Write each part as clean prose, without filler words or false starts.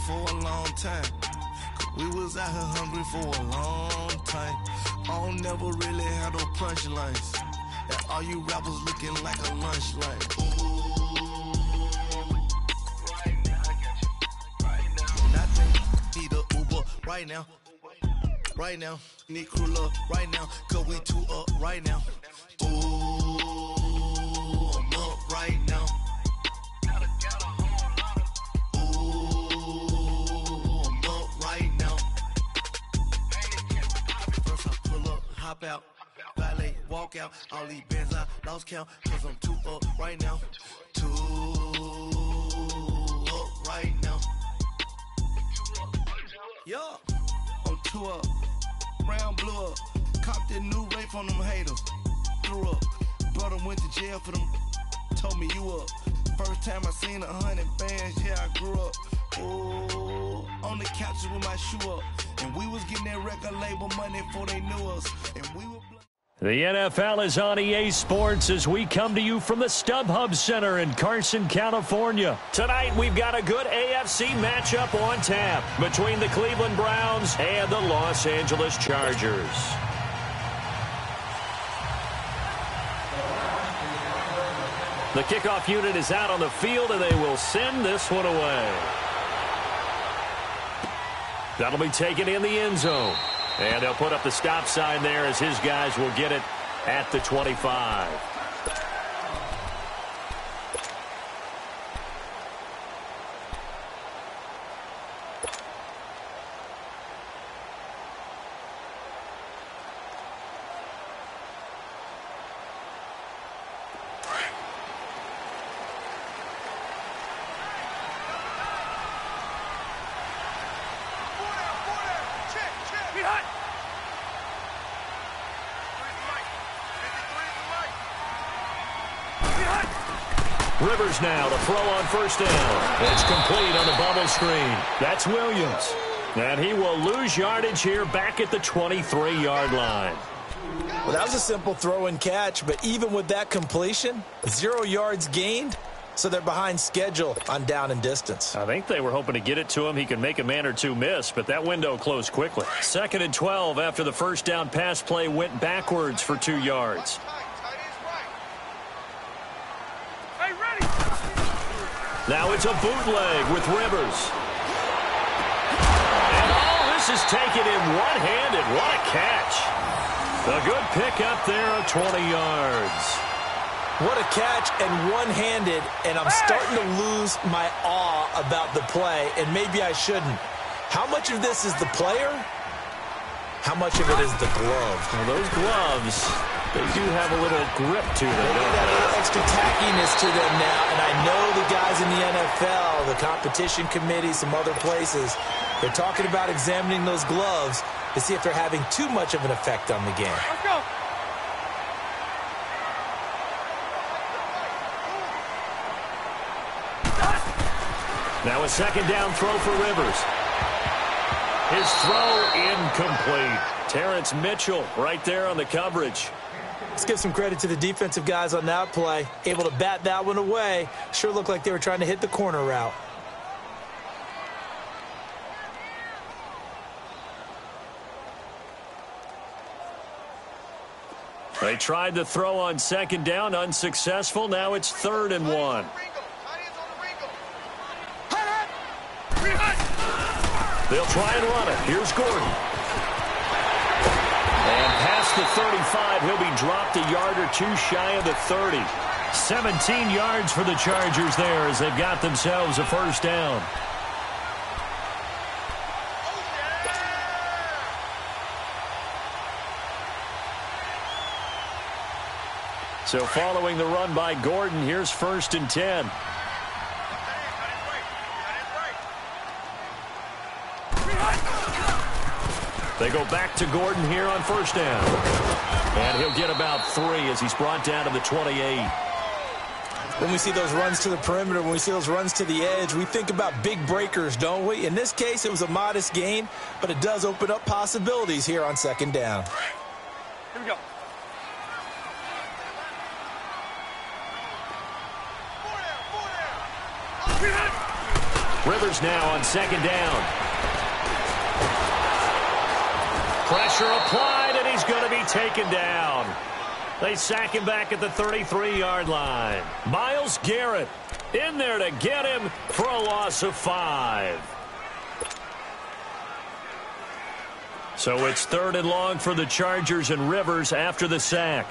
for a long time. We was out here hungry for a long time. I don't never really have no punchlines. And all you rappers looking like a lunch line. Right now, I got you. Right now. Nothing. Need a Uber right now. Right now. Need crew up right now. Cause we two up right now. Ooh, I'm up right now. Hop out, valet, walk out, all these bands I lost count, cause I'm too up right now, too up right now, yeah, I'm too up, brown blew up, copped that new rape on them haters, threw up, brother went to jail for them, told me you up, first time I seen 100 bands, yeah I grew up, ooh, on the couches with my shoe up. And we was getting that record label money before they knew us. And we were... The NFL is on EA Sports as we come to you from the StubHub Center in Carson, California. Tonight, we've got a good AFC matchup on tap between the Cleveland Browns and the Los Angeles Chargers. The kickoff unit is out on the field, and they will send this one away. That'll be taken in the end zone. And they'll put up the stop sign there as his guys will get it at the 25. Rivers now to throw on first down. It's complete on the bubble screen. That's Williams. And he will lose yardage here back at the 23-yard line. Well, that was a simple throw and catch, but even with that completion, 0 yards gained, so they're behind schedule on down and distance. I think they were hoping to get it to him. He could make a man or two miss, but that window closed quickly. 2nd and 12 after the first down pass play went backwards for 2 yards. Now it's a bootleg with Rivers. And all this is taken in one-handed. What a catch. A good pickup there of 20 yards. What a catch and one-handed, and I'm starting to lose my awe about the play, and maybe I shouldn't. How much of this is the player? How much of it is the glove? Well, those gloves, they do have a little grip to them. They got a little extra tackiness to them now, and I know the guys in the NFL, the competition committee, some other places, they're talking about examining those gloves to see if they're having too much of an effect on the game. Let's go. Now a second down throw for Rivers. His throw incomplete. Terrence Mitchell right there on the coverage. Let's give some credit to the defensive guys on that play. Able to bat that one away. Sure looked like they were trying to hit the corner route. They tried to throw on 2nd down, unsuccessful. Now it's 3rd and 1. They'll try and run it. Here's Gordon. And past the 35, he'll be dropped a yard or two shy of the 30. 17 yards for the Chargers there as they've got themselves a first down. So following the run by Gordon, here's 1st and 10. They go back to Gordon here on first down. And he'll get about 3 as he's brought down to the 28. When we see those runs to the perimeter, when we see those runs to the edge, we think about big breakers, don't we? In this case, it was a modest gain, but it does open up possibilities here on 2nd down. Here we go. Rivers now on second down. Pressure applied, and he's going to be taken down. They sack him back at the 33-yard line. Myles Garrett in there to get him for a loss of 5. So it's 3rd and long for the Chargers and Rivers after the sack.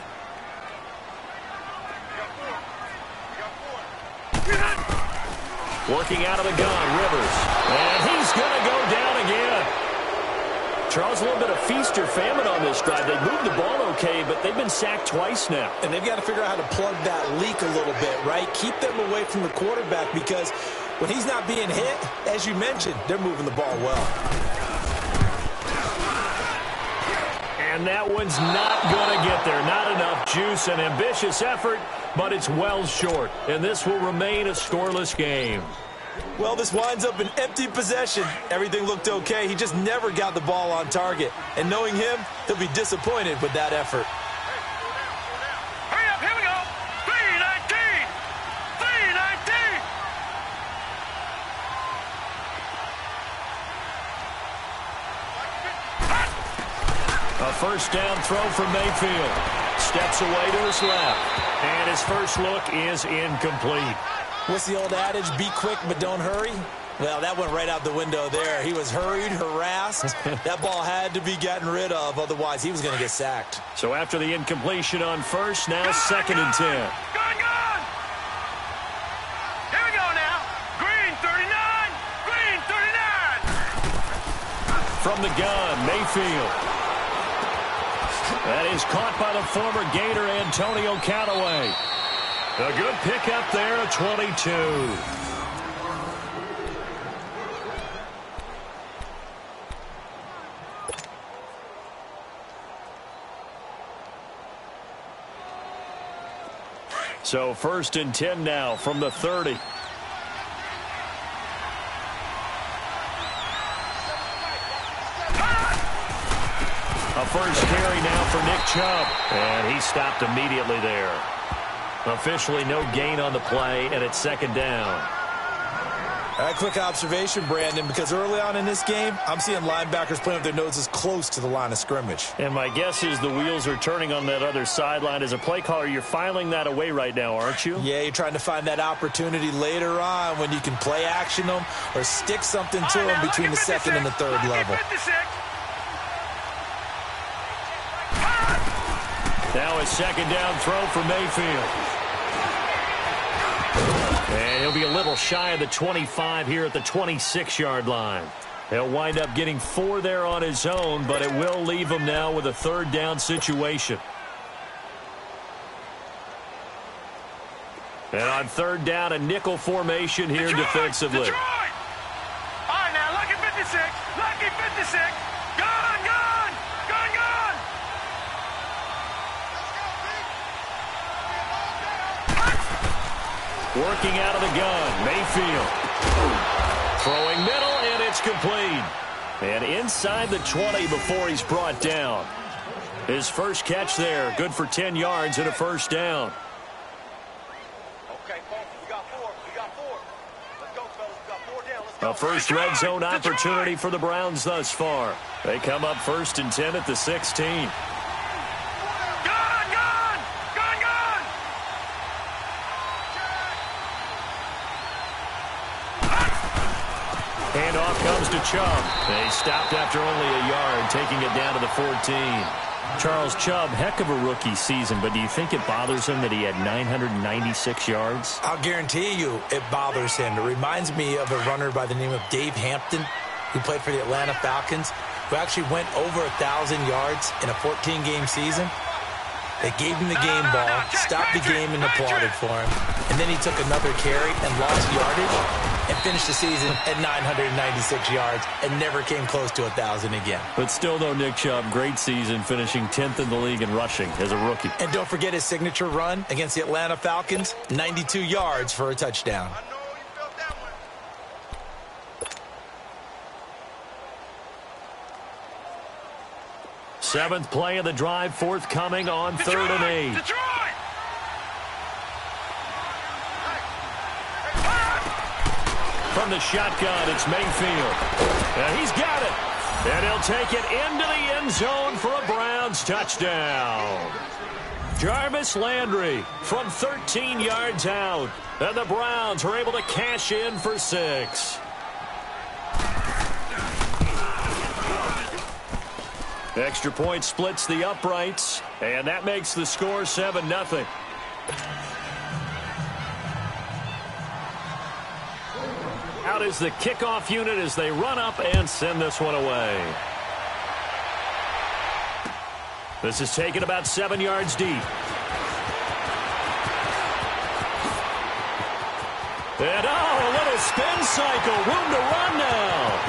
Working out of the gun, Rivers. And he's going to go down again. Charles, a little bit of feast or famine on this drive. They moved the ball okay, but they've been sacked twice now. And they've got to figure out how to plug that leak a little bit, right? Keep them away from the quarterback because when he's not being hit, as you mentioned, they're moving the ball well. And that one's not going to get there. Not enough juice. An ambitious effort, but it's well short. And this will remain a scoreless game. Well, this winds up an empty possession. Everything looked okay. He just never got the ball on target. And knowing him, he'll be disappointed with that effort. Hurry up, here we go. 3-19. 3-19. A first down throw from Mayfield. Steps away to his left. And his first look is incomplete. What's the old adage? Be quick, but don't hurry. Well, that went right out the window there. He was hurried, harassed. That ball had to be gotten rid of. Otherwise, he was going to get sacked. So after the incompletion on first, now 2nd and 10. Gone! Here we go now. Green 39. Green 39. From the gun, Mayfield. That is caught by the former Gator, Antonio Callaway. A good pickup there at 22. So 1st and 10 now from the 30. A first carry now for Nick Chubb. And he stopped immediately there. Officially no gain on the play, and it's 2nd down. All right, quick observation, Brandon, because early on in this game, I'm seeing linebackers playing with their noses close to the line of scrimmage. And my guess is the wheels are turning on that other sideline. As a play caller, you're filing that away right now, aren't you? Yeah, you're trying to find that opportunity later on when you can play action them or stick something to them between the 2nd and the 3rd level. Now a 2nd down throw for Mayfield. And he'll be a little shy of the 25 here at the 26-yard line. He'll wind up getting 4 there on his own, but it will leave him now with a 3rd down situation. And on 3rd down, a nickel formation here defensively. Detroit! All right, now, lucky 56. Lucky 56. Gone, gone. Gone, gone. Working out of the gun, Mayfield. Throwing middle, and it's complete. And inside the 20 before he's brought down. His first catch there, good for 10 yards and a first down. Okay, folks, we got 4. We got 4. Let's go, fellas. We got 4 down. Let's go. A first red zone opportunity for the Browns thus far. They come up 1st and 10 at the 16. Handoff comes to Chubb. They stopped after only a yard, taking it down to the 14. Charles, Chubb, heck of a rookie season, but do you think it bothers him that he had 996 yards? I'll guarantee you it bothers him. It reminds me of a runner by the name of Dave Hampton, who played for the Atlanta Falcons, who actually went over 1,000 yards in a 14-game season. They gave him the game ball, stopped the game, and applauded for him. And then he took another carry and lost yardage and finished the season at 996 yards and never came close to 1,000 again. But still, though, Nick Chubb, great season, finishing 10th in the league in rushing as a rookie. And don't forget his signature run against the Atlanta Falcons, 92 yards for a touchdown. Seventh play of the drive, forthcoming on 3rd and 8. Detroit! From the shotgun, it's Mayfield. And he's got it. And he'll take it into the end zone for a Browns touchdown. Jarvis Landry from 13 yards out. And the Browns are able to cash in for 6. Extra point splits the uprights, and that makes the score 7-0. Out is the kickoff unit as they run up and send this one away. This is taken about 7 yards deep. And a little spin cycle, room to run now.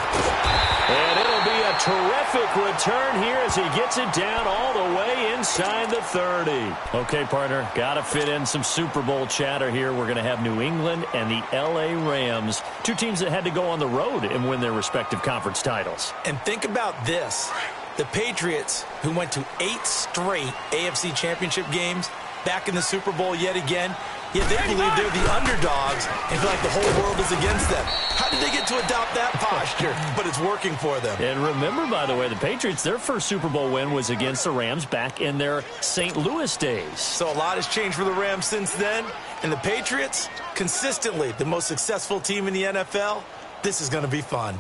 And it'll be a terrific return here as he gets it down all the way inside the 30. Okay, partner, got to fit in some Super Bowl chatter here. We're going to have New England and the L.A. Rams, two teams that had to go on the road and win their respective conference titles. And think about this. The Patriots, who went to 8 straight AFC championship games, back in the Super Bowl yet again, yet they believe they're the underdogs and feel like the whole world is against them. How did they get to adopt that posture? But it's working for them. And remember, by the way, the Patriots, their first Super Bowl win was against the Rams back in their St. Louis days. So a lot has changed for the Rams since then. And the Patriots, consistently the most successful team in the NFL. This is going to be fun.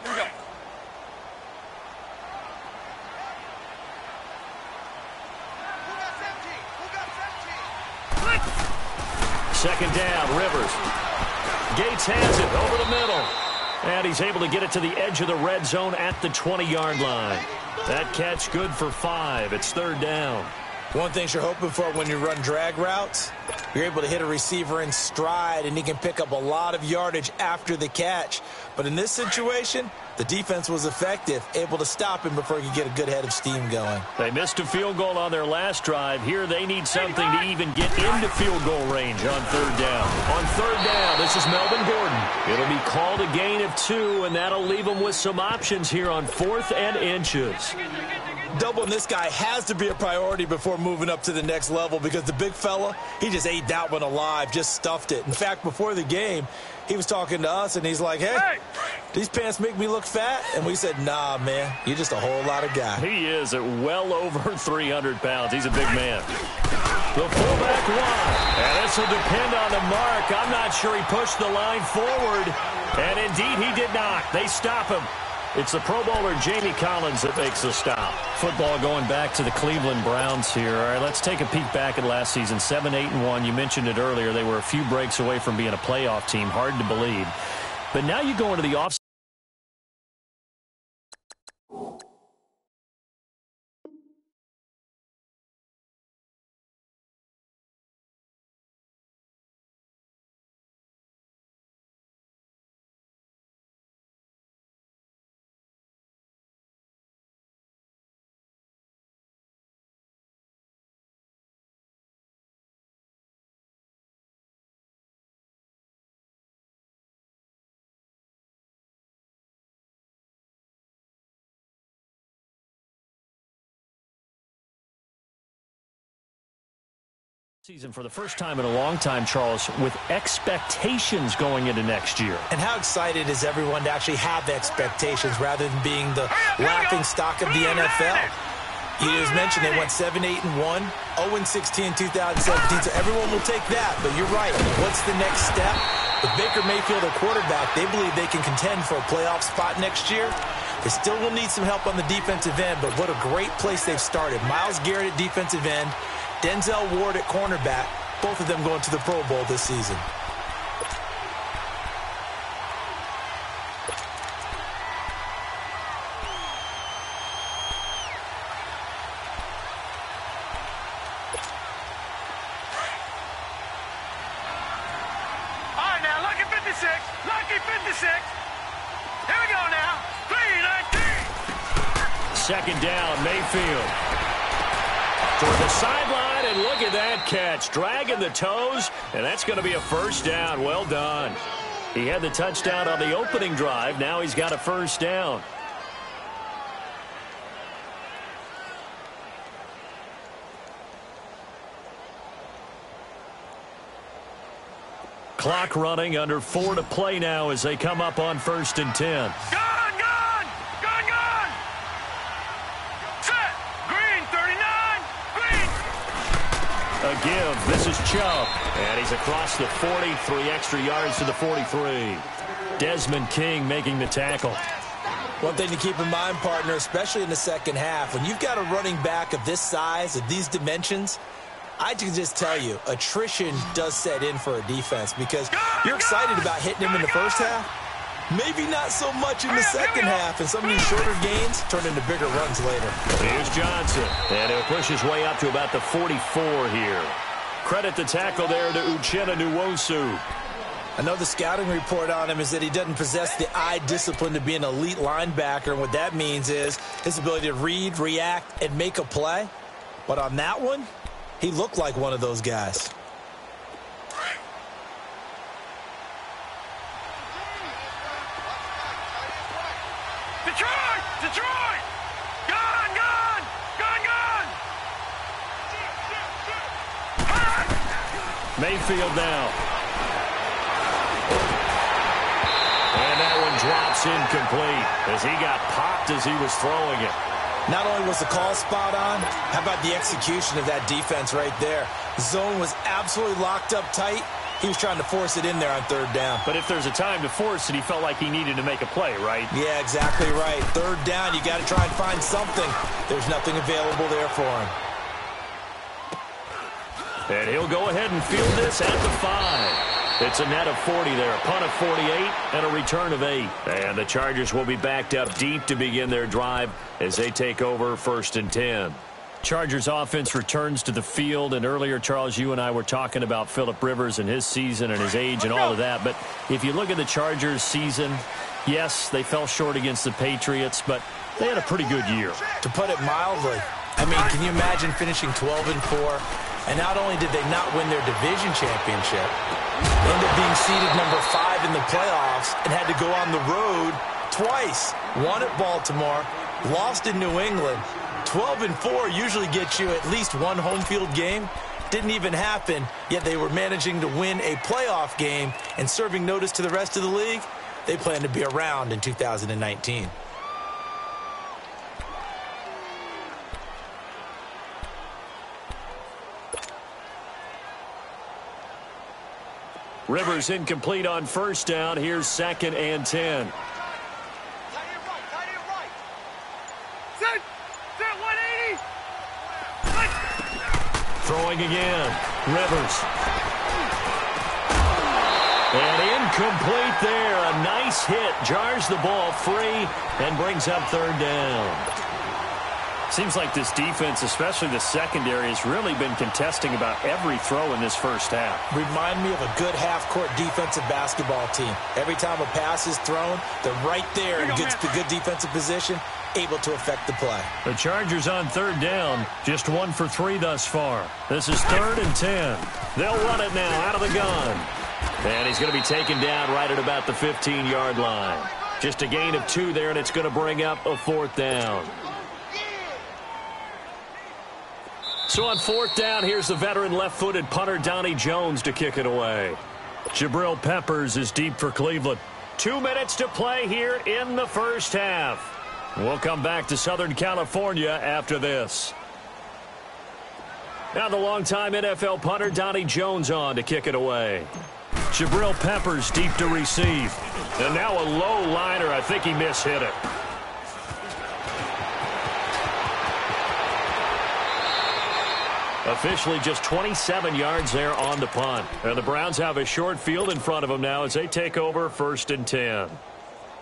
Here we go. Second down, Rivers. Gates has it over the middle. And he's able to get it to the edge of the red zone at the 20-yard line. That catch good for 5. It's third down. One thing you're hoping for when you run drag routes, you're able to hit a receiver in stride, and he can pick up a lot of yardage after the catch. But in this situation, the defense was effective, able to stop him before he could get a good head of steam going. They missed a field goal on their last drive. Here they need something to even get into field goal range on third down. On third down, this is Melvin Gordon. It'll be called a gain of 2, and that'll leave them with some options here on 4th and inches. Doubling this guy has to be a priority before moving up to the next level because the big fella, he just ate that one alive, just stuffed it. In fact, before the game, he was talking to us, and he's like, hey, these pants make me look fat? And we said, nah, man, you're just a whole lot of guy. He is at well over 300 pounds. He's a big man. The fullback wide, and this will depend on the mark. I'm not sure he pushed the line forward, and indeed he did not. They stop him. It's the Pro Bowler Jamie Collins that makes the stop. Football going back to the Cleveland Browns here. All right, let's take a peek back at last season. 7-8-1. You mentioned it earlier. They were a few breaks away from being a playoff team. Hard to believe. But now you go into the offseason. Season for the first time in a long time, Charles, with expectations going into next year. And how excited is everyone to actually have expectations rather than being the laughing stock of the NFL? You just mentioned they went 7-8-1, 0-16 in 2017, so everyone will take that. But you're right. What's the next step? With Baker Mayfield, their quarterback, they believe they can contend for a playoff spot next year. They still will need some help on the defensive end, but what a great place they've started. Myles Garrett at defensive end, Denzel Ward at cornerback, both of them going to the Pro Bowl this season. All right, now, lucky 56. Lucky 56. Here we go now. 3-19. Second down, Mayfield. Toward the sideline, and look at that catch. Dragging the toes, and that's going to be a first down. Well done. He had the touchdown on the opening drive. Now he's got a first down. Clock running, under 4 to play now as they come up on 1st and 10. Gone, gone, gone, gone. Set. Green, 39. Green. A give. This is Chubb. And he's across the 40, 3 extra yards to the 43. Desmond King making the tackle. One thing to keep in mind, partner, especially in the second half, when you've got a running back of this size, of these dimensions, I can just tell you, attrition does set in for a defense because you're excited about hitting him in the first half. Maybe not so much in the second half, and some of these shorter gains turn into bigger runs later. Here's Johnson, and he'll push his way up to about the 44 here. Credit the tackle there to Uchenna Nwosu. I know the scouting report on him is that he doesn't possess the eye discipline to be an elite linebacker, and what that means is his ability to read, react, and make a play. But on that one, he looked like one of those guys. Detroit! Detroit! Gone, gone! Gone, gone! Mayfield now. And that one drops incomplete as he got popped as he was throwing it. Not only was the call spot on, how about the execution of that defense right there? The zone was absolutely locked up tight. He was trying to force it in there on 3rd down. But if there's a time to force it, he felt like he needed to make a play, right? Yeah, exactly right. 3rd down, you got to try and find something. There's nothing available there for him. And he'll go ahead and field this at the 5. It's a net of 40 there, a punt of 48, and a return of 8. And the Chargers will be backed up deep to begin their drive as they take over 1st and 10. Chargers offense returns to the field, and earlier, Charles, you and I were talking about Phillip Rivers and his season and his age and all of that, but if you look at the Chargers season, yes, they fell short against the Patriots, but they had a pretty good year. To put it mildly, I mean, can you imagine finishing 12-4? And not only did they not win their division championship, they ended up being seeded number 5 in the playoffs and had to go on the road twice. Won at Baltimore, lost in New England. 12-4 usually gets you at least one home field game. Didn't even happen, yet they were managing to win a playoff game and serving notice to the rest of the league. They plan to be around in 2019. Rivers incomplete on 1st down. Here's 2nd and 10. Tight end right. Set 180. Throwing again. Rivers. And incomplete there. A nice hit. Jars the ball free and brings up 3rd down. Seems like this defense, especially the secondary, has really been contesting about every throw in this first half. Remind me of a good half-court defensive basketball team. Every time a pass is thrown, they're right there in good defensive position, able to affect the play. The Chargers on 3rd down, just 1 for 3 thus far. This is 3rd and 10. They'll run it now out of the gun. And he's going to be taken down right at about the 15-yard line. Just a gain of 2 there, and it's going to bring up a 4th down. So on 4th down, here's the veteran left-footed punter Donnie Jones to kick it away. Jabril Peppers is deep for Cleveland. 2 minutes to play here in the first half. We'll come back to Southern California after this. Now the longtime NFL punter Donnie Jones on to kick it away. Jabril Peppers deep to receive. And now a low liner. I think he mishit it. Officially just 27 yards there on the punt. And the Browns have a short field in front of them now as they take over 1st and 10.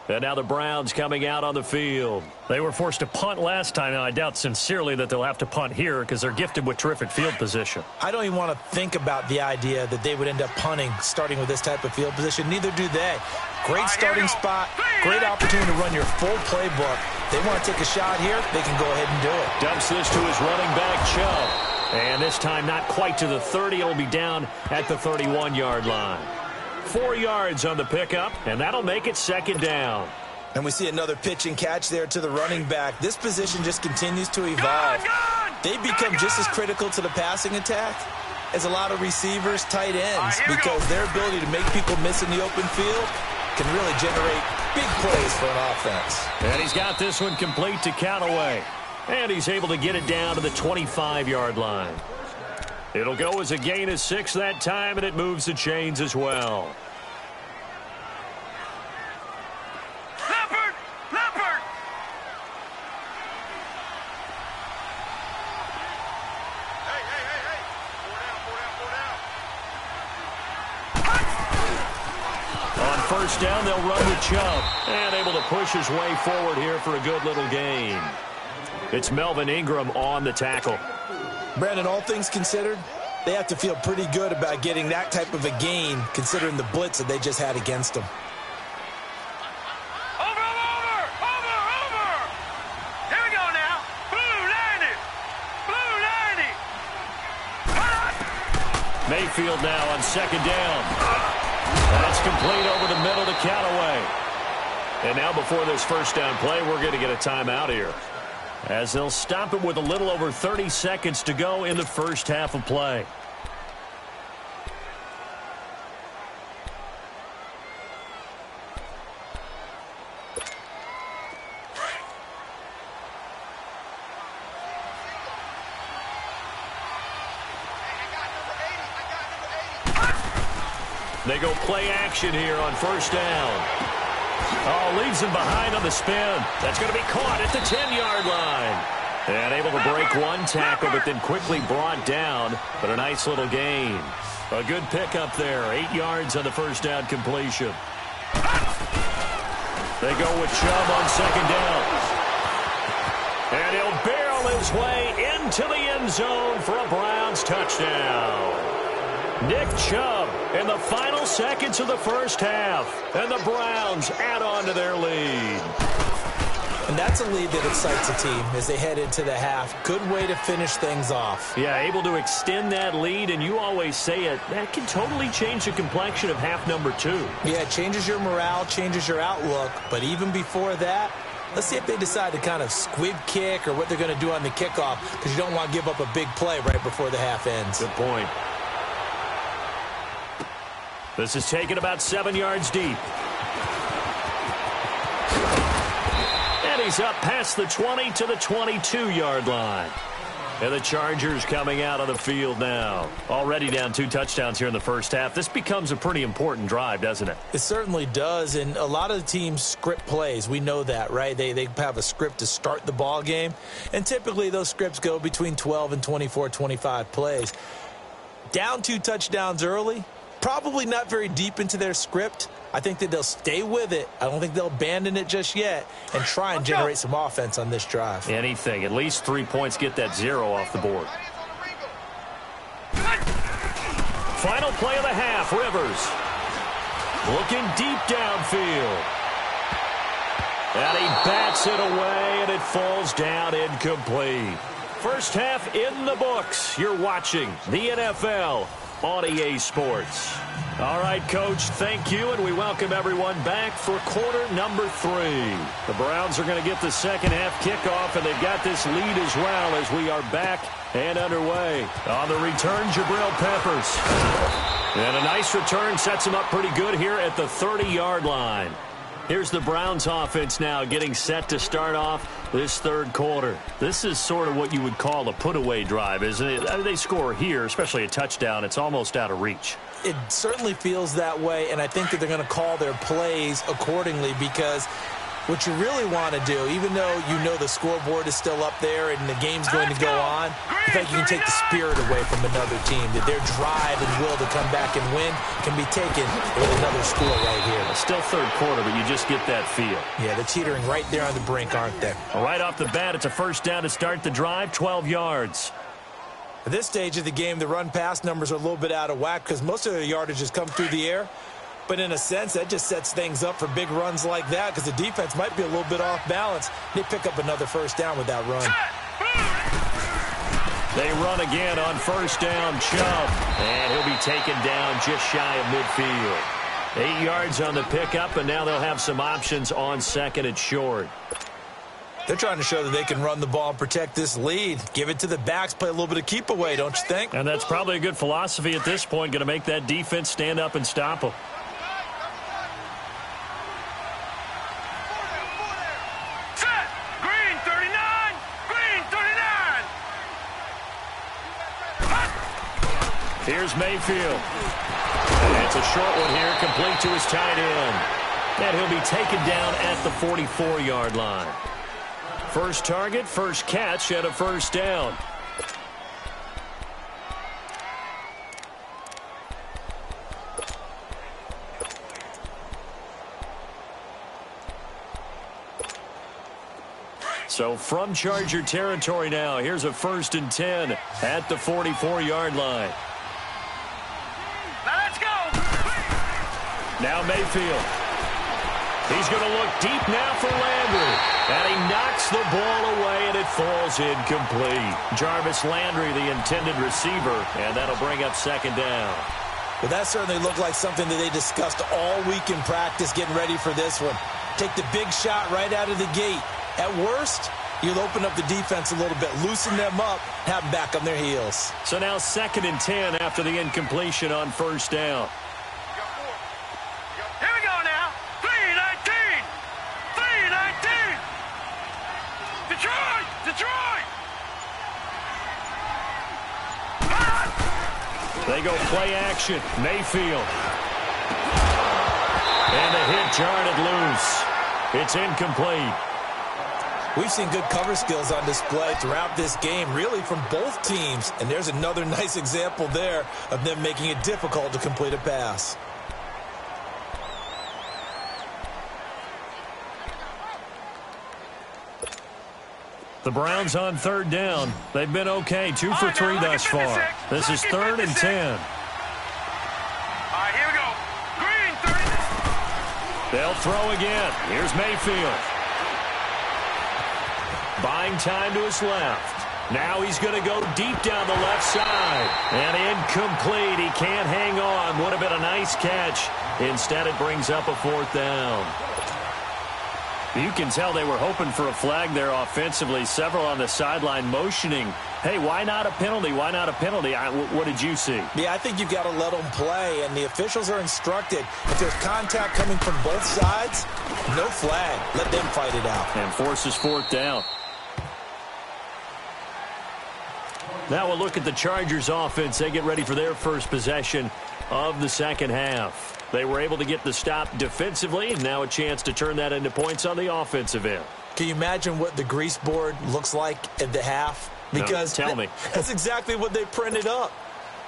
And now the Browns coming out on the field. They were forced to punt last time, and I doubt sincerely that they'll have to punt here because they're gifted with terrific field position. I don't even want to think about the idea that they would end up punting starting with this type of field position. Neither do they. Great starting spot, great opportunity to run your full playbook. They want to take a shot here, they can go ahead and do it. Dumps this to his running back, Chubb. And this time not quite to the 30. It'll be down at the 31-yard line. 4 yards on the pickup, and that'll make it 2nd down. And we see another pitch and catch there to the running back. This position just continues to evolve. They become just as critical to the passing attack is a lot of receivers, tight ends, because their ability to make people miss in the open field can really generate big plays for an offense. And he's got this one complete to Callaway. And he's able to get it down to the 25-yard line. It'll go as a gain of 6 that time, and it moves the chains as well. Leopard! Hey. Four down. On first down, they'll run with Chubb. And able to push his way forward here for a good little gain. It's Melvin Ingram on the tackle. Brandon, all things considered, they have to feel pretty good about getting that type of a gain, considering the blitz that they just had against them. Over! Here we go now. Blue 90. Mayfield now on second down. That's complete over the middle to Callaway. And now before this first down play, we're going to get a timeout here, as they'll stop it with a little over 30 seconds to go in the first half of play. They go play action here on first down. Oh, leaves him behind on the spin. That's going to be caught at the 10-yard line. And able to break one tackle, but then quickly brought down. But a nice little gain. A good pickup there. 8 yards on the first down completion. They go with Chubb on second down. And he'll barrel his way into the end zone for a Browns touchdown. Nick Chubb in the final seconds of the first half. And the Browns add on to their lead. And that's a lead that excites a team as they head into the half. Good way to finish things off. Yeah, able to extend that lead, and you always say it, that can totally change the complexion of half number 2. Yeah, it changes your morale, changes your outlook. But even before that, let's see if they decide to kind of squib kick or what they're going to do on the kickoff, because you don't want to give up a big play right before the half ends. Good point. This is taken about 7 yards deep. And he's up past the 20 to the 22-yard line. And the Chargers coming out on the field now. Already down 2 touchdowns here in the first half. This becomes a pretty important drive, doesn't it? It certainly does, and a lot of the teams script plays. We know that, right? They have a script to start the ball game, and typically those scripts go between 12 and 24, 25 plays. Down 2 touchdowns early, probably not very deep into their script. I think that they'll stay with it. I don't think they'll abandon it just yet and try and generate some offense on this drive. Anything. At least 3 points, get that 0 off the board. Final play of the half, Rivers. Looking deep downfield. And he bats it away, and it falls down incomplete. First half in the books. You're watching the NFL on EA Sports. All right, Coach, thank you, and we welcome everyone back for quarter number 3. The Browns are going to get the second half kickoff, and they've got this lead as well as we are back and underway. On the return, Jabril Peppers. And a nice return sets him up pretty good here at the 30-yard line. Here's the Browns offense now getting set to start off this third quarter. This is sort of what you would call a put-away drive, isn't it? They score here, especially a touchdown. It's almost out of reach. It certainly feels that way, and I think that they're going to call their plays accordingly, because what you really want to do, even though you know the scoreboard is still up there and the game's going to go on, I think you can take the spirit away from another team, that their drive and will to come back and win can be taken with another score right here. It's still third quarter, but you just get that feel. Yeah, they're teetering right there on the brink, aren't they? Right off the bat, it's a first down to start the drive, 12 yards. At this stage of the game, the run-pass numbers are a little bit out of whack because most of their yardage has come through the air. But in a sense, that just sets things up for big runs like that, because the defense might be a little bit off balance. They pick up another first down with that run. They run again on first down, Chubb. And he'll be taken down just shy of midfield. 8 yards on the pickup, and now they'll have some options on second and short. They're trying to show that they can run the ball and protect this lead. Give it to the backs, play a little bit of keep away, don't you think? And that's probably a good philosophy at this point, going to make that defense stand up and stop them. Set. Green 39. Green 39. Here's Mayfield. And it's a short one here, complete to his tight end. And he'll be taken down at the 44-yard line. First target, first catch, and a first down. So from Charger territory now, here's a 1st and 10 at the 44-yard line. Let's go. Now Mayfield. He's going to look deep now for Landry. And he knocks the ball away, and it falls incomplete. Jarvis Landry, the intended receiver, and that'll bring up 2nd down. Well, that certainly looked like something that they discussed all week in practice, getting ready for this one. Take the big shot right out of the gate. At worst, you'll open up the defense a little bit, loosen them up, have them back on their heels. So now 2nd and 10 after the incompletion on 1st down. Here we go now. 3-19. 3-19. Detroit. Detroit. They go play action. Mayfield. And the hit jarred loose. It's incomplete. We've seen good cover skills on display throughout this game, really from both teams. And there's another nice example there of them making it difficult to complete a pass. The Browns on 3rd down. They've been okay, 2 for 3 thus far. This is 3rd and 10. All right, here we go. Green 30. They'll throw again. Here's Mayfield. Buying time to his left. Now he's going to go deep down the left side. And incomplete. He can't hang on. Would have been a nice catch. Instead, it brings up a 4th down. You can tell they were hoping for a flag there offensively. Several on the sideline motioning. Hey, why not a penalty? Why not a penalty? What did you see? Yeah, I think you've got to let them play, and the officials are instructed. If there's contact coming from both sides, no flag. Let them fight it out. And forces 4th down. Now we'll look at the Chargers offense. They get ready for their first possession of the 2nd half. They were able to get the stop defensively, and now a chance to turn that into points on the offensive end. Can you imagine what the grease board looks like at the half? Because no, tell me. That's exactly what they printed up.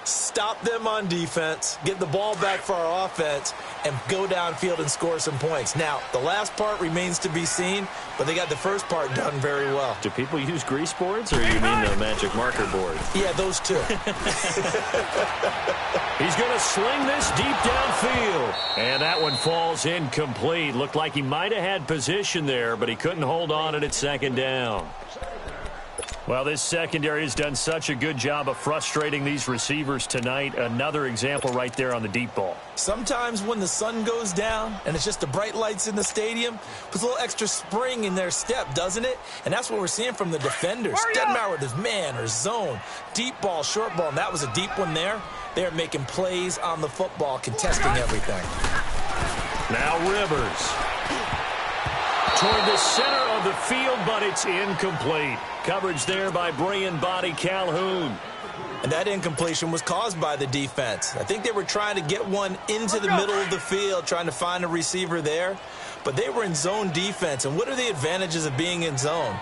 Stop them on defense, get the ball back for our offense, and go downfield and score some points. Now, the last part remains to be seen, but they got the first part done very well. Do people use grease boards, or you mean the magic marker board? Yeah, those two. He's going to sling this deep downfield. And that one falls incomplete. Looked like he might have had position there, but he couldn't hold on at 2nd down. Well, this secondary has done such a good job of frustrating these receivers tonight. Another example right there on the deep ball. Sometimes when the sun goes down and it's just the bright lights in the stadium, puts a little extra spring in their step, doesn't it? And that's what we're seeing from the defenders. Doesn't matter whether it's man or zone, deep ball, short ball, and that was a deep one there. They're making plays on the football, contesting everything. Now Rivers. Toward the center of the field, but it's incomplete. Coverage there by Brian Body Calhoun. And that incompletion was caused by the defense. I think they were trying to get one into the middle of the field, trying to find a receiver there. But they were in zone defense. And what are the advantages of being in zone?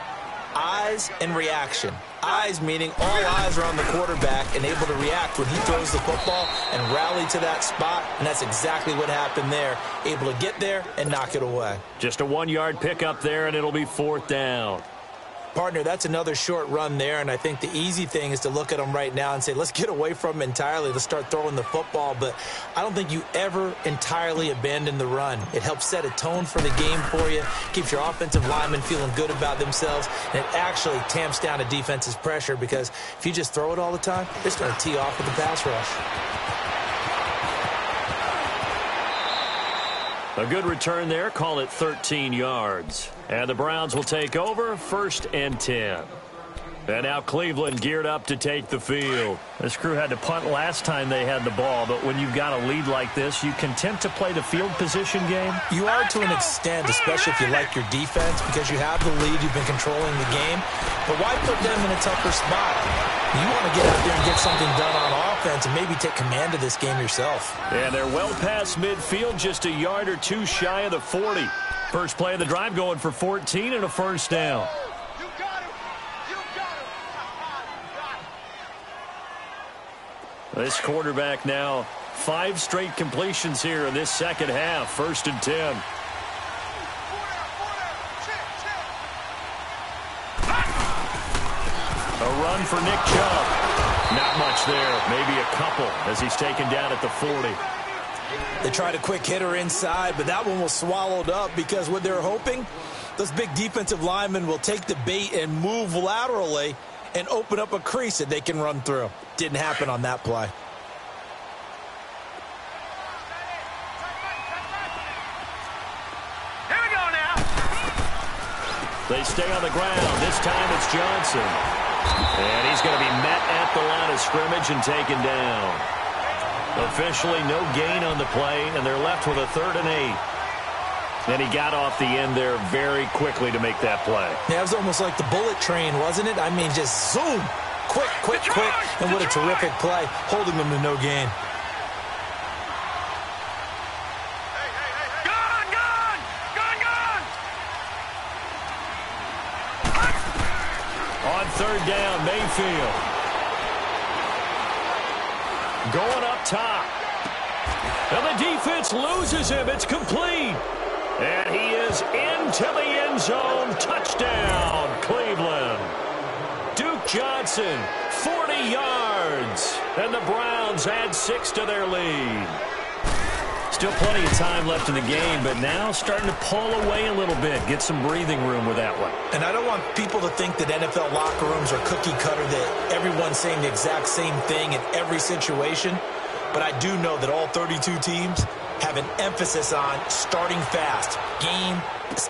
Eyes and reaction. Eyes meaning all eyes are on the quarterback and able to react when he throws the football and rally to that spot. And that's exactly what happened there. Able to get there and knock it away. Just a 1-yard pickup there, and it'll be 4th down. Partner, that's another short run there, and I think the easy thing is to look at them right now and say, let's get away from them entirely. Let's start throwing the football, but I don't think you ever entirely abandon the run. It helps set a tone for the game for you, keeps your offensive linemen feeling good about themselves, and it actually tamps down a defense's pressure because if you just throw it all the time, it's going to tee off with the pass rush. A good return there. Call it 13 yards. And the Browns will take over 1st and 10. And now Cleveland geared up to take the field. This crew had to punt last time they had the ball, but when you've got a lead like this, you content to play the field position game? You are to an extent, especially if you like your defense, because you have the lead, you've been controlling the game. But why put them in a tougher spot? You want to get out there and get something done on offense and maybe take command of this game yourself. And they're well past midfield, just a yard or two shy of the 40. First play of the drive going for 14 and a first down. This quarterback now 5 straight completions here in this second half. 1st and 10. A run for Nick Chubb. Not much there. Maybe a couple as he's taken down at the 40. They tried a quick hitter inside, but that one was swallowed up because what they're hoping, those big defensive linemen will take the bait and move laterally and open up a crease that they can run through. Didn't happen on that play. Here we go now. They stay on the ground. This time it's Johnson. And he's going to be met at the line of scrimmage and taken down. Officially no gain on the play, and they're left with a 3rd and 8. And he got off the end there very quickly to make that play. Yeah, it was almost like the bullet train, wasn't it? I mean, just zoom. Quick, quick, quick. And what a terrific play, holding them to no gain. Gone, gone, gone, gone. On 3rd down, Mayfield. Going up top. And the defense loses him. It's complete. And he is into the end zone. Touchdown, Cleveland. Duke Johnson, 40 yards. And the Browns add 6 to their lead. Still plenty of time left in the game, but now starting to pull away a little bit. Get some breathing room with that one. And I don't want people to think that NFL locker rooms are cookie cutter, that everyone's saying the exact same thing in every situation. But I do know that all 32 teams have an emphasis on starting fast. Game,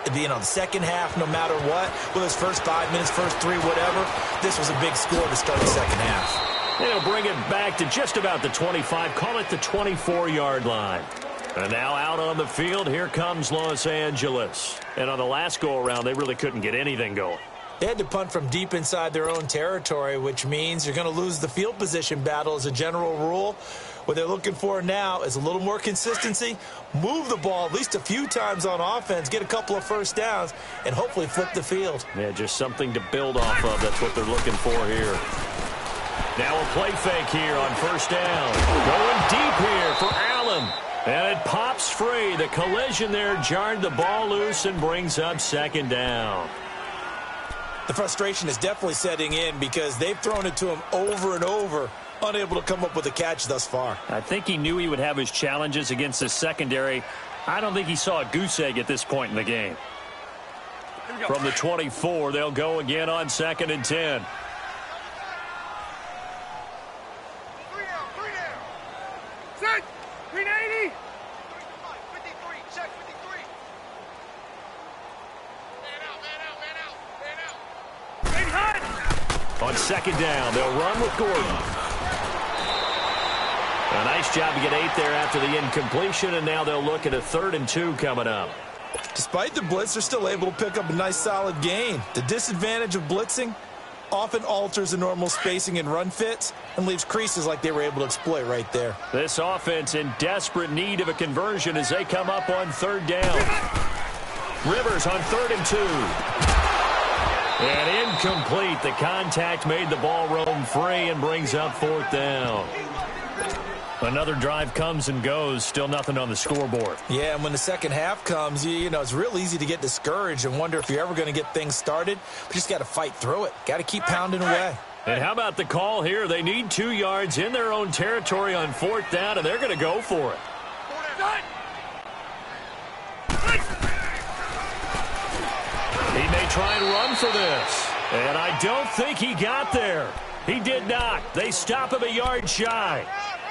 the second half, no matter what. Whether it's first 5 minutes, first 3, whatever. This was a big score to start the second half. They'll bring it back to just about the 25. Call it the 24-yard line. And now out on the field, here comes Los Angeles. And on the last go-around, they really couldn't get anything going. They had to punt from deep inside their own territory, which means you're going to lose the field position battle as a general rule. What they're looking for now is a little more consistency, move the ball at least a few times on offense, get a couple of first downs, and hopefully flip the field. Yeah, just something to build off of. That's what they're looking for here. Now a play fake here on 1st down. Going deep here for Allen. And it pops free. The collision there jarred the ball loose and brings up 2nd down. The frustration is definitely setting in because they've thrown it to him over and over, unable to come up with a catch thus far. I think he knew he would have his challenges against the secondary. I don't think he saw a goose egg at this point in the game. From the 24, they'll go again on 2nd and 10. 3 down, 3 down. Set. 380. 53. Check 53. Man out, man out, man out, man out. Big hut. On 2nd down, they'll run with Gordon. A nice job to get 8 there after the incompletion, and now they'll look at a 3rd and 2 coming up. Despite the blitz, they're still able to pick up a nice solid gain. The disadvantage of blitzing often alters the normal spacing and run fits and leaves creases like they were able to exploit right there. This offense in desperate need of a conversion as they come up on 3rd down. Rivers on 3rd and 2. And incomplete. The contact made the ball roam free and brings up 4th down. Another drive comes and goes. Still nothing on the scoreboard. Yeah, and when the second half comes, you know, it's real easy to get discouraged and wonder if you're ever going to get things started. But you just got to fight through it. Got to keep pounding away. And how about the call here? They need 2 yards in their own territory on 4th down, and they're going to go for it. He may try and run for this. And I don't think he got there. He did not. They stop him a yard shy.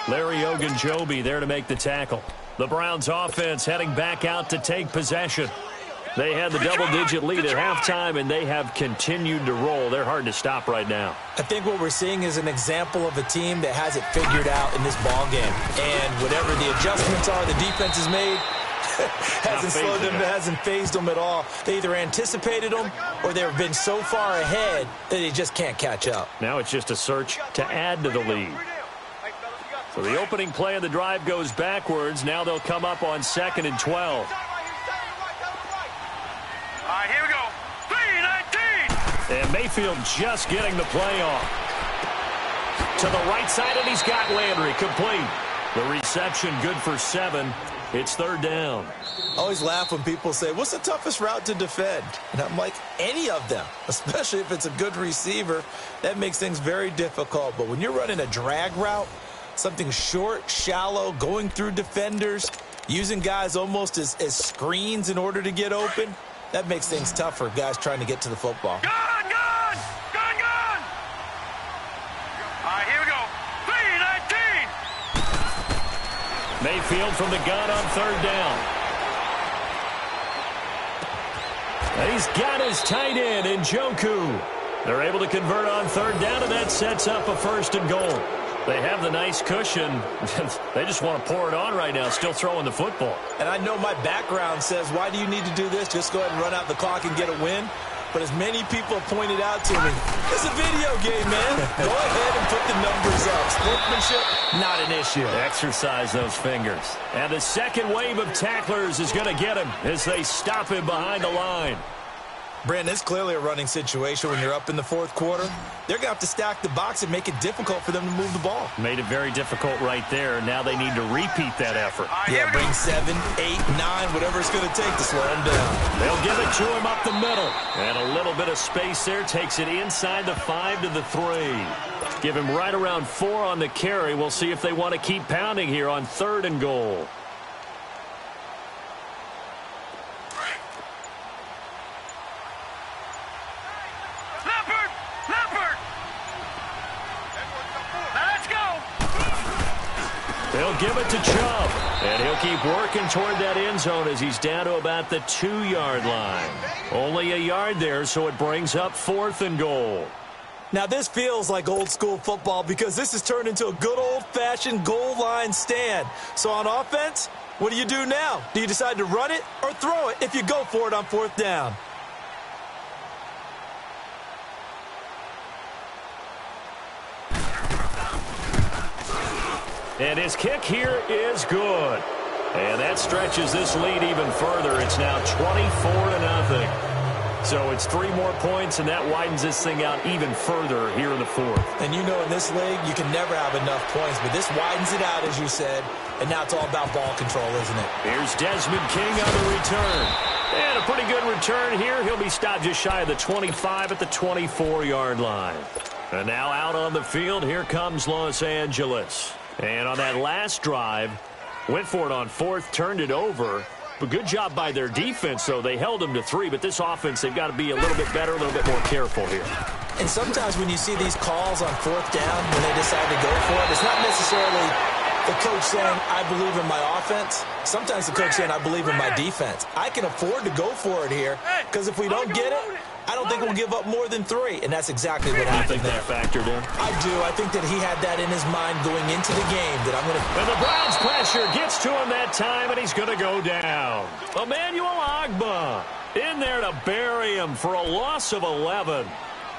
Larry Ogunjobi there to make the tackle. The Browns offense heading back out to take possession. They had the double-digit lead at halftime, and they have continued to roll. They're hard to stop right now. I think what we're seeing is an example of a team that has it figured out in this ball game. And whatever the adjustments are the defense has made, hasn't slowed them, hasn't phased them at all. They either anticipated them or they've been so far ahead that they just can't catch up. Now it's just a search to add to the lead. So the opening play of the drive goes backwards. Now they'll come up on 2nd and 12. All right, here we go. 3-19. And Mayfield just getting the play off. To the right side, and he's got Landry complete. The reception good for 7. It's 3rd down. I always laugh when people say, what's the toughest route to defend? And I'm like, any of them, especially if it's a good receiver. That makes things very difficult. But when you're running a drag route, something short, shallow, going through defenders, using guys almost as screens in order to get open, that makes things tough for guys trying to get to the football. Gone! All right, here we go. 3-19. Mayfield from the gun on 3rd down. And he's got his tight end, Njoku. They're able to convert on 3rd down, and that sets up a 1st and goal. They have the nice cushion. They just want to pour it on right now, still throwing the football. And I know my background says, why do you need to do this? Just go ahead and run out the clock and get a win. But as many people have pointed out to me, it's a video game, man. Go ahead and put the numbers up. Sportsmanship, not an issue. Exercise those fingers. And the second wave of tacklers is going to get him as they stop him behind the line. Brandon, it's clearly a running situation when you're up in the 4th quarter. They're going to have to stack the box and make it difficult for them to move the ball. Made it very difficult right there. Now they need to repeat that effort. Yeah, bring 7, 8, 9, whatever it's going to take to slow them down. They'll give it to him up the middle. And a little bit of space there takes it inside the 5 to the 3. Give him right around 4 on the carry. We'll see if they want to keep pounding here on 3rd and goal. They'll give it to Chubb, and he'll keep working toward that end zone as he's down to about the 2-yard line. Only a yard there, so it brings up 4th and goal. Now, this feels like old-school football because this has turned into a good old-fashioned goal line stand. So on offense, what do you do now? Do you decide to run it or throw it if you go for it on 4th down? And his kick here is good. And that stretches this lead even further. It's now 24-0. So it's 3 more points, and that widens this thing out even further here in the 4th. And you know in this league, you can never have enough points, but this widens it out, as you said, and now it's all about ball control, isn't it? Here's Desmond King on the return. And a pretty good return here. He'll be stopped just shy of the 25 at the 24-yard line. And now out on the field, here comes Los Angeles. And on that last drive, went for it on 4th, turned it over. But good job by their defense, though. They held them to 3, but this offense, they've got to be a little bit better, a little bit more careful here. And sometimes when you see these calls on 4th down, when they decide to go for it, it's not necessarily the coach saying, I believe in my offense. Sometimes the coach saying, I believe in my defense. I can afford to go for it here, because if we don't get it, I don't think we'll give up more than 3, and that's exactly what happened there. You think that factored in? I do. I think that he had that in his mind going into the game, that I'm going to... And the Browns pressure gets to him that time, and he's going to go down. Emmanuel Ogbah in there to bury him for a loss of 11.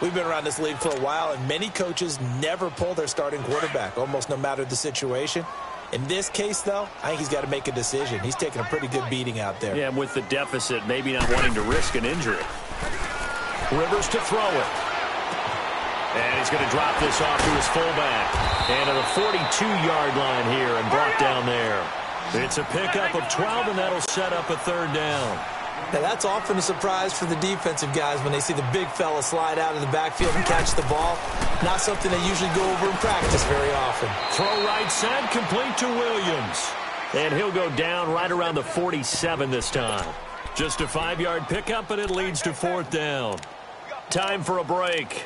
We've been around this league for a while, and many coaches never pull their starting quarterback, almost no matter the situation. In this case, though, I think he's got to make a decision. He's taking a pretty good beating out there. Yeah, with the deficit, maybe not wanting to risk an injury. Rivers to throw it. And he's going to drop this off to his fullback. And to the 42-yard line here and brought down there. It's a pickup of 12, and that'll set up a 3rd down. Now, that's often a surprise for the defensive guys when they see the big fella slide out of the backfield and catch the ball. Not something they usually go over in practice very often. Throw right side, complete to Williams. And he'll go down right around the 47 this time. Just a 5-yard pickup, and it leads to 4th down. Time for a break.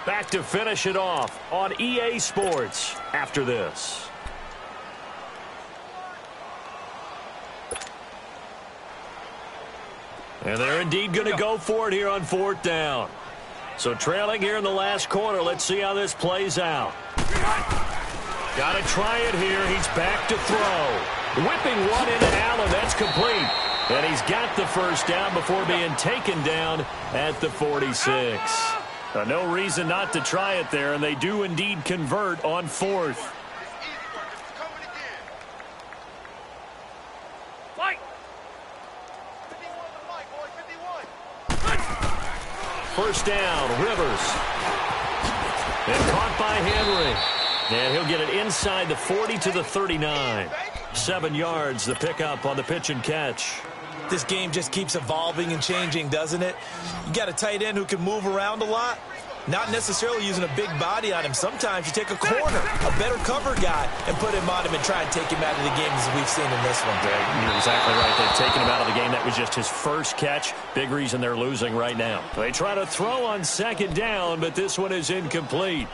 Back to finish it off on EA Sports after this. And they're indeed going to go for it here on 4th down. So trailing here in the last quarter. Let's see how this plays out. Got to try it here. He's back to throw. Whipping one into Allen. That's complete. And he's got the first down before being taken down at the 46. No reason not to try it there, and they do indeed convert on 4th. First down, Rivers. And caught by Henry. And he'll get it inside the 40 to the 39. 7 yards, the pickup on the pitch and catch. This game just keeps evolving and changing, doesn't it? You got a tight end who can move around a lot. Not necessarily using a big body on him. Sometimes you take a corner, a better cover guy, and put him on him and try and take him out of the game as we've seen in this one. Yeah, you're exactly right. They've taken him out of the game. That was just his first catch. Big reason they're losing right now. They try to throw on 2nd down, but this one is incomplete.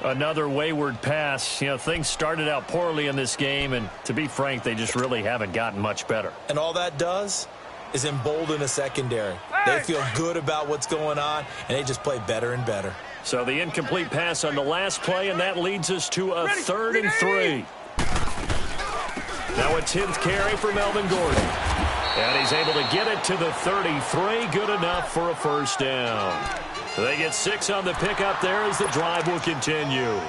Another wayward pass. You know, things started out poorly in this game, and to be frank, they just really haven't gotten much better. And all that does is embolden a secondary. They feel good about what's going on, and they just play better and better. So the incomplete pass on the last play, and that leads us to a 3rd and 3. Now a 10th carry for Melvin Gordon. And he's able to get it to the 33. Good enough for a first down. They get 6 on the pickup there as the drive will continue.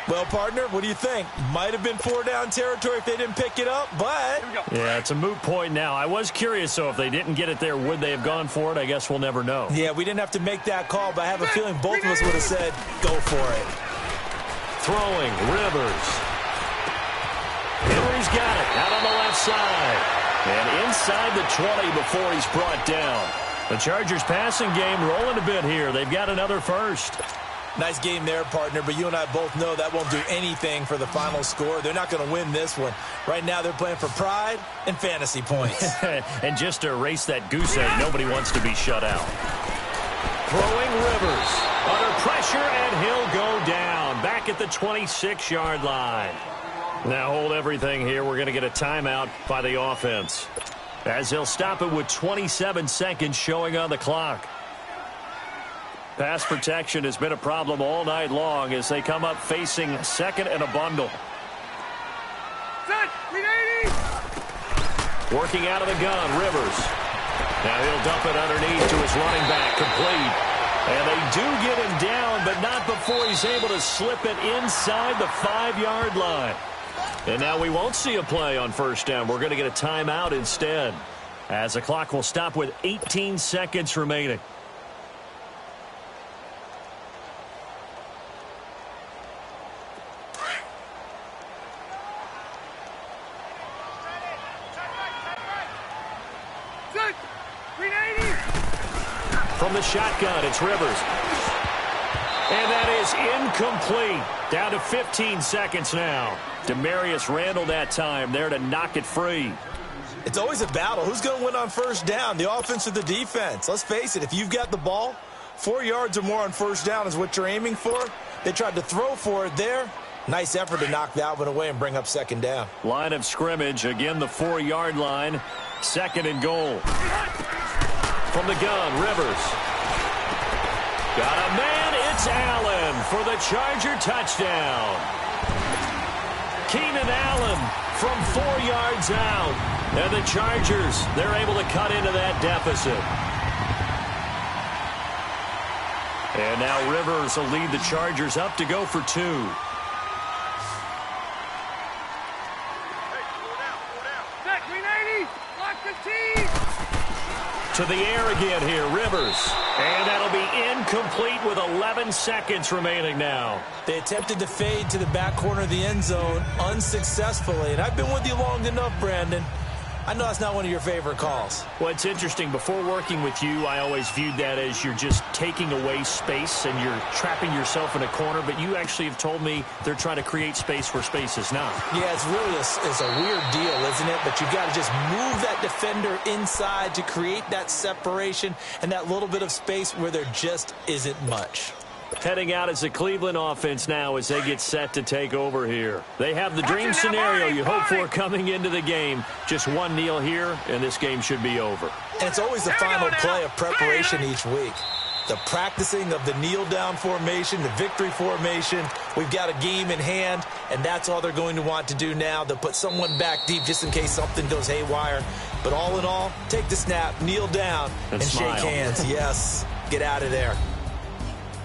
Well, partner, what do you think? Might have been 4-down territory if they didn't pick it up, but... Yeah, it's a moot point now. I was curious, so if they didn't get it there, would they have gone for it? I guess we'll never know. Yeah, we didn't have to make that call, but I have a feeling both of us would have said, go for it. Throwing, Rivers. Henry's got it, out on the left side. And inside the 20 before he's brought down. The Chargers passing game rolling a bit here. They've got another first. Nice game there, partner, but you and I both know that won't do anything for the final score. They're not going to win this one. Right now, they're playing for pride and fantasy points. And just to erase that goose egg, nobody wants to be shut out. Throwing Rivers. Under pressure, and he'll go down. Back at the 26-yard line. Now hold everything here. We're going to get a timeout by the offense, as he'll stop it with 27 seconds showing on the clock. Pass protection has been a problem all night long as they come up facing 2nd and a bundle. Working out of the gun, Rivers. Now he'll dump it underneath to his running back, complete. And they do get him down, but not before he's able to slip it inside the 5-yard line. And now we won't see a play on first down. We're going to get a timeout instead, as the clock will stop with 18 seconds remaining. From the shotgun, it's Rivers. And that is incomplete. Down to 15 seconds now. Demarius Randall that time there to knock it free. It's always a battle. Who's going to win on first down, the offense or the defense? Let's face it, if you've got the ball, 4 yards or more on first down is what you're aiming for. They tried to throw for it there. Nice effort to knock that one away and bring up 2nd down. Line of scrimmage, again the 4-yard line. 2nd and goal. From the gun, Rivers. Got a man, it's Allen for the Charger touchdown. Keenan Allen from 4 yards out. And the Chargers, they're able to cut into that deficit. And now Rivers will lead the Chargers up to go for 2. To the air again here, Rivers. And that'll be incomplete with 11 seconds remaining now. They attempted to fade to the back corner of the end zone unsuccessfully. And I've been with you long enough, Brandon. I know that's not one of your favorite calls. Well, it's interesting. Before working with you, I always viewed that as you're just taking away space and you're trapping yourself in a corner. But you actually have told me they're trying to create space where space is not. Yeah, it's really a weird deal, isn't it? But you've got to just move that defender inside to create that separation and that little bit of space where there just isn't much. Heading out as a Cleveland offense now as they get set to take over here. They have the dream scenario you hope for coming into the game. Just one kneel here, and this game should be over. And it's always the final play of preparation each week. The practicing of the kneel-down formation, the victory formation. We've got a game in hand, and that's all they're going to want to do now. They'll put someone back deep just in case something goes haywire. But all in all, take the snap, kneel down, and shake hands. Yes, get out of there.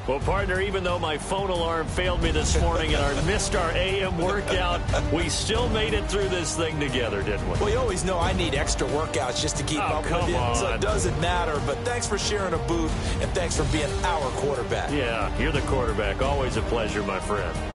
Well, partner, even though my phone alarm failed me this morning and I missed our AM workout, we still made it through this thing together, didn't we? Well, you always know I need extra workouts just to keep up with you, so it doesn't matter. But thanks for sharing a booth, and thanks for being our quarterback. Yeah, you're the quarterback. Always a pleasure, my friend.